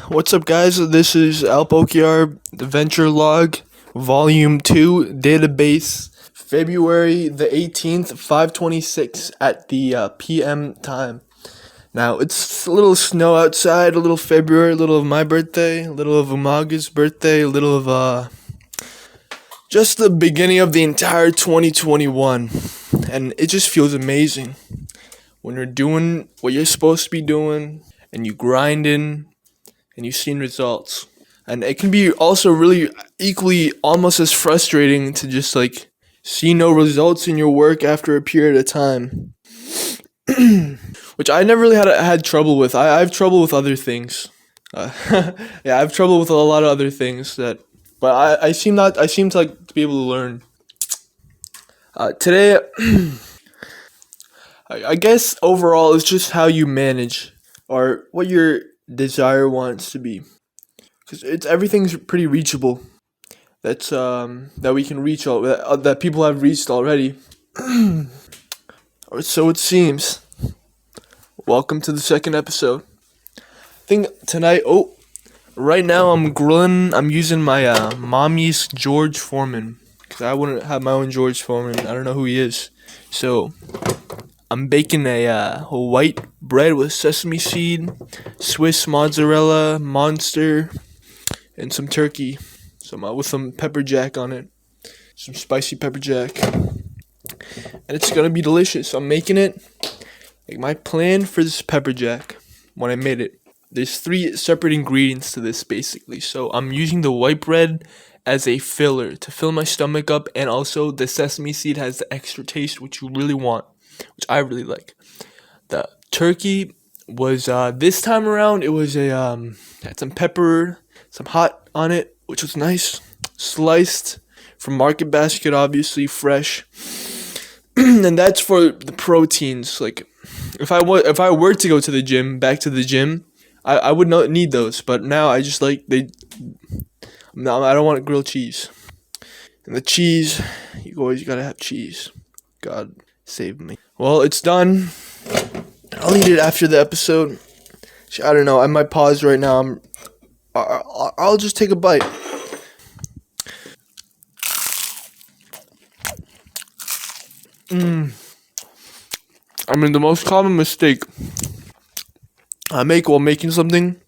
What's up, guys? This is Alpokiar, the Venture Log, Volume 2, Database, February the 18th, 5:26 at the PM time. Now, it's a little snow outside, a little February, a little of my birthday, a little of Umaga's birthday, a little of, just the beginning of the entire 2021. And it just feels amazing when you're doing what you're supposed to be doing and you grinding and you've seen results. And it can be also really equally almost as frustrating to just like see no results in your work after a period of time. Which I never really had trouble with. I have trouble with other things. Yeah, I have trouble with a lot of other things but I seem to like to be able to learn. Today, I guess overall it's just how you manage or what your desire wants to be, because everything's pretty reachable. That we can reach that people have reached already. Or so it seems. Welcome to the second episode. I think tonight. Right now I'm grilling. I'm using my mommy's George Foreman because I wouldn't have my own George Foreman. I don't know who he is. So I'm baking a white bread with sesame seed, Swiss mozzarella, Monster, and some turkey. With some pepper jack on it, some spicy pepper jack, and it's gonna be delicious. I'm making it. Like my plan for this pepper jack, when I made it, there's 3 separate ingredients to this basically. So I'm using the white bread as a filler to fill my stomach up, and also the sesame seed has the extra taste which you really want, which I really like. The turkey was this time around it was had some pepper, some hot on it, which was nice, sliced from Market Basket, obviously fresh. And that's for the proteins. Like if I were to go to the gym, back to the gym, I would not need those. But now I just like No, I don't want grilled cheese. And the cheese, you always gotta have cheese. God save me. Well, it's done. I'll eat it after the episode. I don't know. I might pause right now. I'll just take a bite. I mean, the most common mistake I make while making something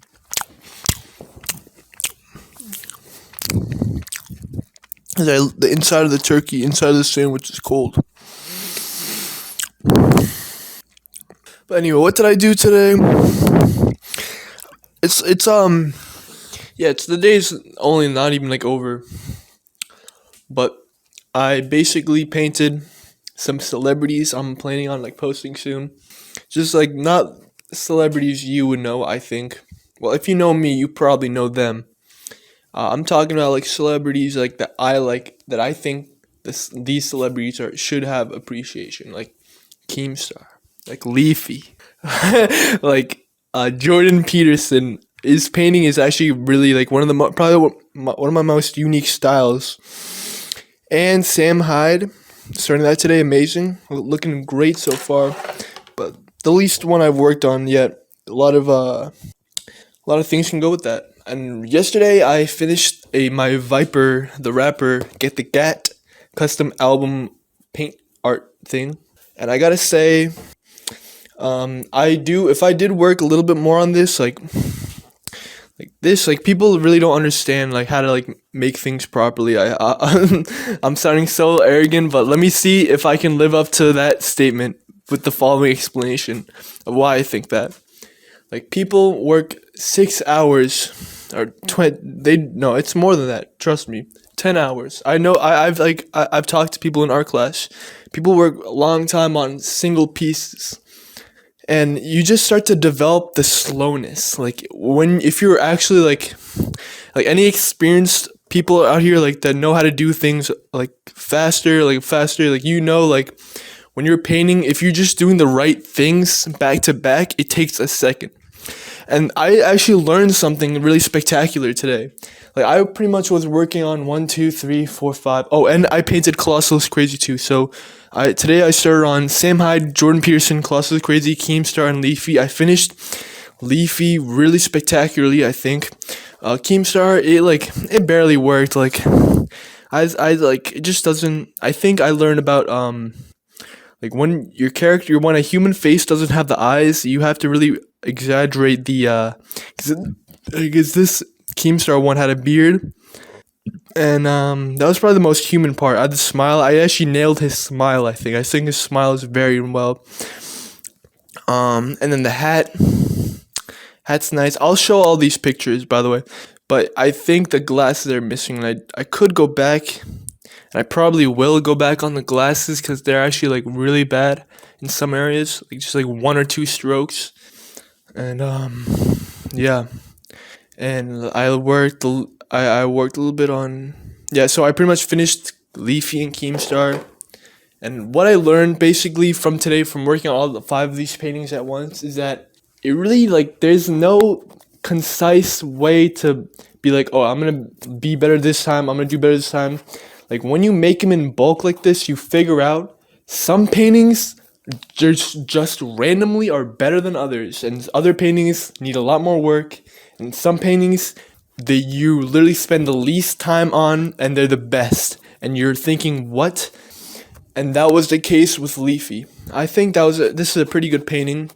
is the inside of the turkey, inside of the sandwich is cold. But anyway, what did I do today? It's the day's only not even like over. But I basically painted some celebrities I'm planning on like posting soon. Just like not celebrities you would know, I think. Well, if you know me, you probably know them. I'm talking about like celebrities like that I think these celebrities should have appreciation, like Keemstar, like Leafy, like Jordan Peterson. His painting is actually really like one of my most unique styles. And Sam Hyde, starting that today, amazing, looking great so far. But the least one I've worked on yet. A lot of things can go with that. And yesterday I finished my Viper the Rapper Get the Gat custom album paint art thing, and I gotta say, if I did work a little bit more on this, like people really don't understand like how to like make things properly. I'm sounding so arrogant, but let me see if I can live up to that statement with the following explanation of why I think that. Like people work 6 hours or 20. No, it's more than that. Trust me, 10 hours. I know. I've talked to people in art class. People work a long time on single pieces. And you just start to develop the slowness. Like if you're actually like any experienced people out here like that know how to do things like faster, like when you're painting, if you're just doing the right things back to back, it takes a second. And I actually learned something really spectacular today. Like I pretty much was working on 1, 2, 3, 4, 5. Oh, and I painted Colossus Crazy too. So today I started on Sam Hyde, Jordan Peterson, Colossus Crazy, Keemstar, and Leafy. I finished Leafy really spectacularly, I think. Keemstar, it barely worked. I like it just doesn't. I think I learned about like when a human face doesn't have the eyes, you have to really exaggerate the because this Keemstar one had a beard, and that was probably the most human part. I had the smile. I actually nailed his smile. I think his smile is very well. And then the hat's nice. I'll show all these pictures, by the way, but I think the glasses are missing. And I could go back, and I probably will go back on the glasses because they're actually like really bad in some areas, like just like one or two strokes. And yeah, and I worked a little bit on, yeah. So I pretty much finished Leafy and Keemstar. And what I learned basically from today, from working on all the five of these paintings at once, is that it really, like, there's no concise way to be like, oh, I'm gonna be better this time, I'm gonna do better this time. Like, when you make them in bulk like this, you figure out some paintings just randomly are better than others, and other paintings need a lot more work, and some paintings that you literally spend the least time on, and they're the best. And you're thinking, what? And that was the case with Leafy. I think this is a pretty good painting.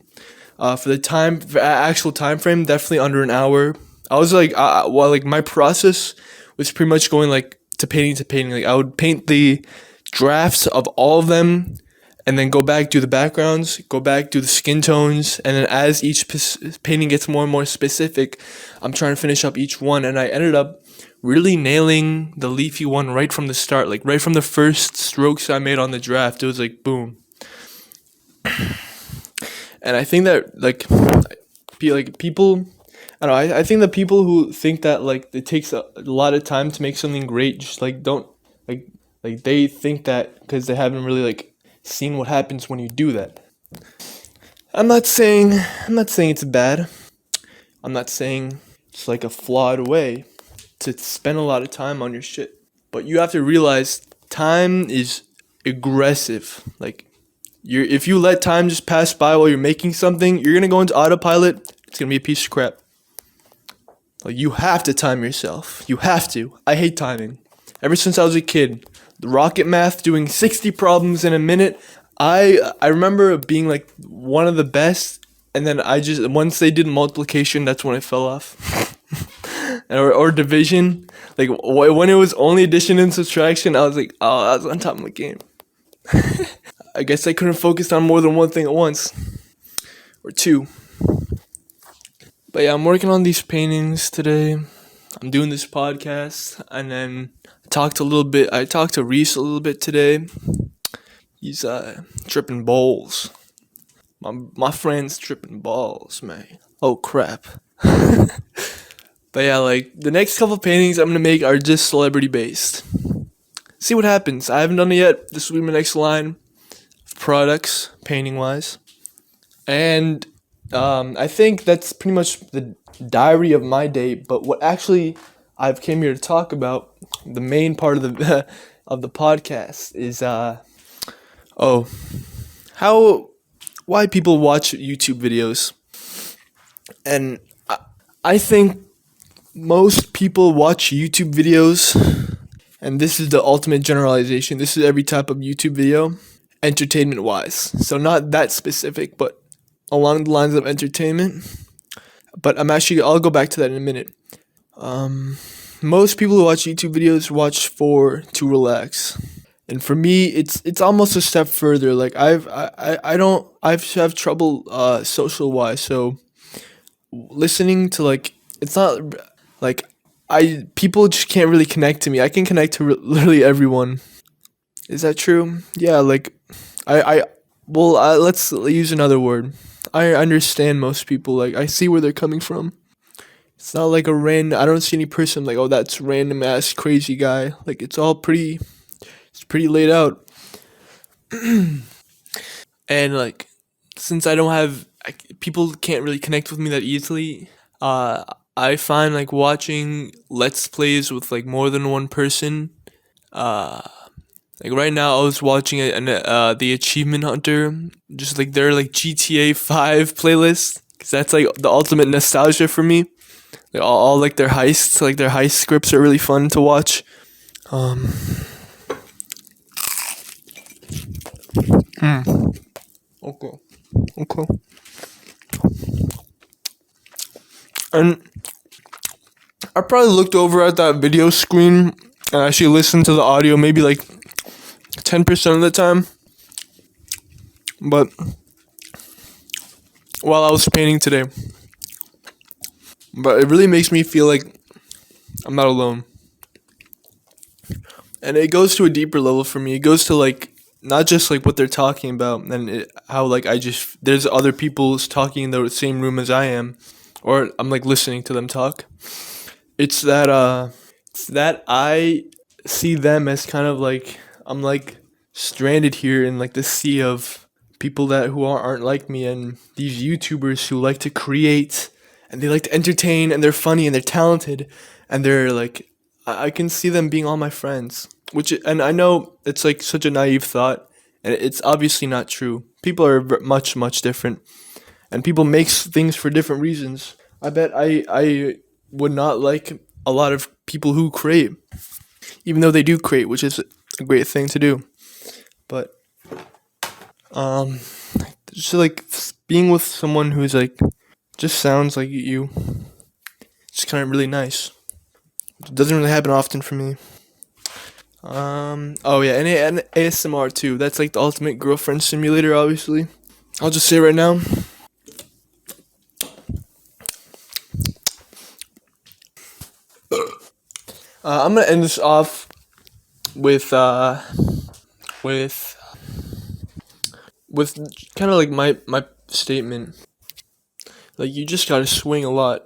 For the actual time frame, definitely under an hour. I was like, like my process was pretty much going like to painting. Like I would paint the drafts of all of them, and then go back, do the backgrounds, go back, do the skin tones, and then as each painting gets more and more specific, I'm trying to finish up each one, and I ended up really nailing the Leafy one right from the start, like right from the first strokes I made on the draft. It was like boom. And I think that people, I don't know. I think that people who think that like it takes a lot of time to make something great just like don't like they think that because they haven't really like seen what happens when you do that. I'm not saying it's bad. I'm not saying it's like a flawed way to spend a lot of time on your shit. But you have to realize time is aggressive. Like if you let time just pass by while you're making something, you're gonna go into autopilot. It's gonna be a piece of crap. Like you have to time yourself. You have to. I hate timing. Ever since I was a kid, the rocket math doing 60 problems in a minute. I remember being like one of the best, and then once they did multiplication, that's when I fell off. or division, like when it was only addition and subtraction, I was like, oh, I was on top of my game. I guess I couldn't focus on more than one thing at once, or two. But yeah, I'm working on these paintings today. I'm doing this podcast, and then I talked to Reese a little bit today. He's tripping balls. My friend's tripping balls, man. Oh crap. But yeah, like the next couple paintings I'm gonna make are just celebrity based. See what happens. I haven't done it yet. This will be my next line of products, painting wise. And I think that's pretty much the diary of my day. But what actually I've came here to talk about, the main part of the of the podcast is why people watch YouTube videos. And I think most people watch YouTube videos, and this is the ultimate generalization. This is every type of YouTube video, entertainment wise. So not that specific, but along the lines of entertainment. But I'll go back to that in a minute. Most people who watch YouTube videos watch to relax. And for me, it's almost a step further. Like I have trouble social wise, so listening to like it's not like people just can't really connect to me. I can connect to literally everyone. Is that true? Yeah, like let's use another word. I understand most people. Like I see where they're coming from. It's not like I don't see any person like, oh, that's random ass crazy guy. Like it's pretty laid out. And like since people can't really connect with me that easily, I find like watching let's plays with like more than one person. Like right now I was watching the Achievement Hunter, just like their like GTA 5 playlist, 'Cause that's like the ultimate nostalgia for me. All like their heists, like their heist scripts are really fun to watch. Um, okay, okay. And I probably looked over at that video screen and actually listened to the audio maybe like 10% of the time. But while I was painting today, but it really makes me feel like I'm not alone. And it goes to a deeper level for me. It goes to like not just like what they're talking about and how like there's other people talking in the same room as I am, or I'm like listening to them talk. It's that I see them as kind of like I'm like stranded here in like the sea of people that who aren't like me, and these YouTubers who like to create and they like to entertain and they're funny and they're talented and they're like I can see them being all my friends. And I know it's like such a naive thought, and it's obviously not true. People are much different, and people makes things for different reasons. I bet I would not like a lot of people who create, even though they do create, which is a great thing to do. But um, just like being with someone who's like just sounds like you, it's kind of really nice. It doesn't really happen often for me. Oh yeah, and ASMR too. That's like the ultimate girlfriend simulator, obviously. I'll just say right now. I'm gonna end this off with with with kind of like my statement. Like you just gotta swing a lot.